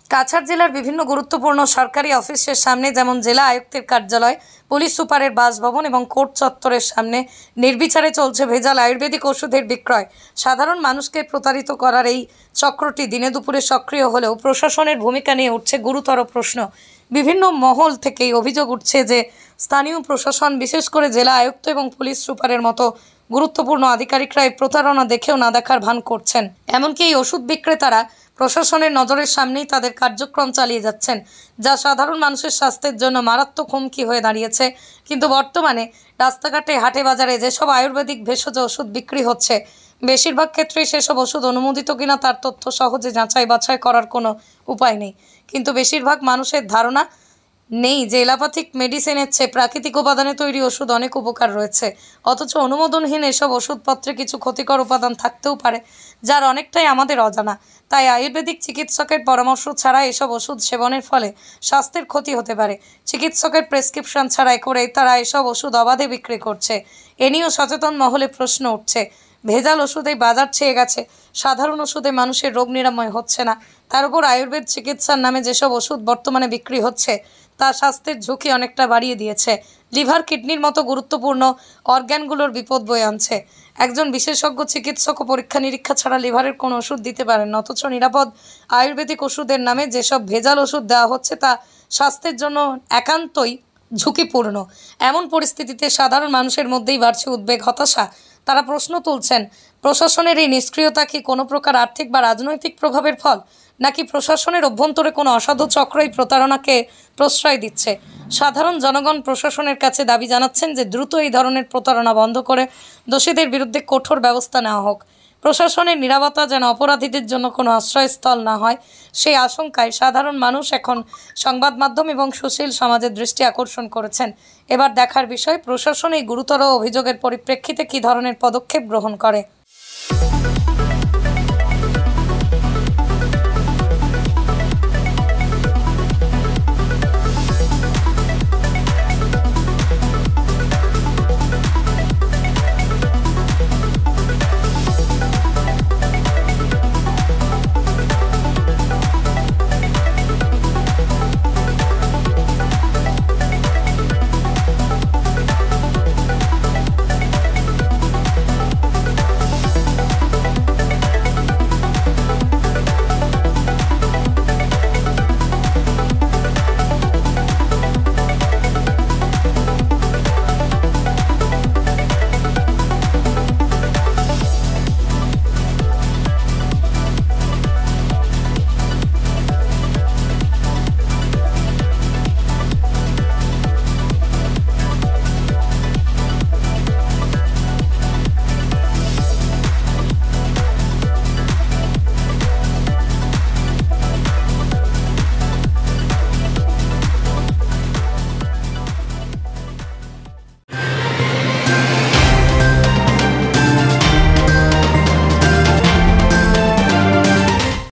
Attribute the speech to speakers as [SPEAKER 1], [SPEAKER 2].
[SPEAKER 1] কাছাড় জেলার বিভিন্ন গুরুত্বপূর্ণ সরকারি অফিসের সামনে যেমন জেলা আয়ুক্তের কার্যালয়, পুলিশ সুপারের বাসভবন এবং কোর্ট চত্বরের সামনে নির্বিচারে চলছে ভেজাল আয়ুর্বেদিক ওষুধের বিক্রয়। সাধারণ মানুষকে প্রতারিত করার এই চক্রটি দিনে দুপুরে সক্রিয় হলেও প্রশাসনের ভূমিকা নিয়ে উঠছে গুরুতর প্রশ্ন। বিভিন্ন মহল থেকেই অভিযোগ উঠছে যে স্থানীয় প্রশাসন, বিশেষ করে জেলা আয়ুক্ত এবং পুলিশ সুপারের মতো গুরুত্বপূর্ণ আধিকারিকরা এই প্রতারণা দেখেও না দেখার ভান করছেন। এমনকি এই ওষুধ বিক্রেতারা প্রশাসনের নজরের সামনেই তাদের কার্যক্রম চালিয়ে যাচ্ছেন, যা সাধারণ মানুষের স্বাস্থ্যের জন্য মারাত্মক হুমকি হয়ে দাঁড়িয়েছে। কিন্তু বর্তমানে রাস্তাঘাটে, হাটে বাজারে যেসব আয়ুর্বেদিক ভেষজ ওষুধ বিক্রি হচ্ছে, বেশিরভাগ ক্ষেত্রেই সেসব ওষুধ অনুমোদিত কিনা তার তথ্য সহজে যাচাই বাছাই করার কোনো উপায় নেই। কিন্তু বেশিরভাগ মানুষের ধারণা নেই যে এলোপ্যাথিক মেডিসিনের চেয়ে প্রাকৃতিক উপাদানে তৈরি ওষুধ অনেক উপকার রয়েছে। অথচ অনুমোদনহীন এসব ওষুধপত্রে কিছু ক্ষতিকর উপাদান থাকতেও পারে, যার অনেকটাই আমাদের অজানা। তাই আয়ুর্বেদিক চিকিৎসকের পরামর্শ ছাড়া এসব ওষুধ সেবনের ফলে স্বাস্থ্যের ক্ষতি হতে পারে। চিকিৎসকের প্রেসক্রিপশন ছাড়াই করে তারা এসব ওষুধ অবাধে বিক্রি করছে। এ নিয়েও সচেতন মহলে প্রশ্ন উঠছে, ভেজাল ওষুধেই বাজার ছেয়ে গেছে, সাধারণ ওষুধে মানুষের রোগ নিরাময় হচ্ছে না, তার উপর আয়ুর্বেদ চিকিৎসার নামে যেসব ওষুধ বর্তমানে বিক্রি হচ্ছে তা স্বাস্থ্যের ঝুঁকি অনেকটা বাড়িয়ে দিয়েছে। লিভার, কিডনির মতো গুরুত্বপূর্ণ অর্গ্যানগুলোর বিপদ বয়ে আনছে। একজন বিশেষজ্ঞ চিকিৎসকও পরীক্ষা নিরীক্ষা ছাড়া লিভারের কোনো ওষুধ দিতে পারেন, অথচ নিরাপদ আয়ুর্বেদিক ওষুধের নামে যেসব ভেজাল ওষুধ দেওয়া হচ্ছে তা স্বাস্থ্যের জন্য একান্তই ঝুঁকিপূর্ণ। এমন পরিস্থিতিতে সাধারণ মানুষের মধ্যেই বাড়ছে উদ্বেগ, হতাশা। তারা প্রশ্ন তুলছেন, প্রশাসনের এই নিষ্ক্রিয়তা কি কোনো প্রকার আর্থিক বা রাজনৈতিক প্রভাবের ফল, নাকি প্রশাসনের অভ্যন্তরে কোনো অসাধু চক্র এই প্রতারণাকে প্রশ্রয় দিচ্ছে? সাধারণ জনগণ প্রশাসনের কাছে দাবি জানাচ্ছেন যে দ্রুত এই ধরনের প্রতারণা বন্ধ করে দোষীদের বিরুদ্ধে কঠোর ব্যবস্থা নেওয়া হোক। প্রশাসনের নীরবতা যেন অপরাধীদের জন্য কোনো আশ্রয়স্থল না হয়, সেই আশঙ্কায় সাধারণ মানুষ এখন সংবাদ মাধ্যম এবং সুশীল সমাজের দৃষ্টি আকর্ষণ করেছেন। এবার দেখার বিষয়, প্রশাসন এই গুরুতর অভিযোগের পরিপ্রেক্ষিতে কী ধরনের পদক্ষেপ গ্রহণ করে।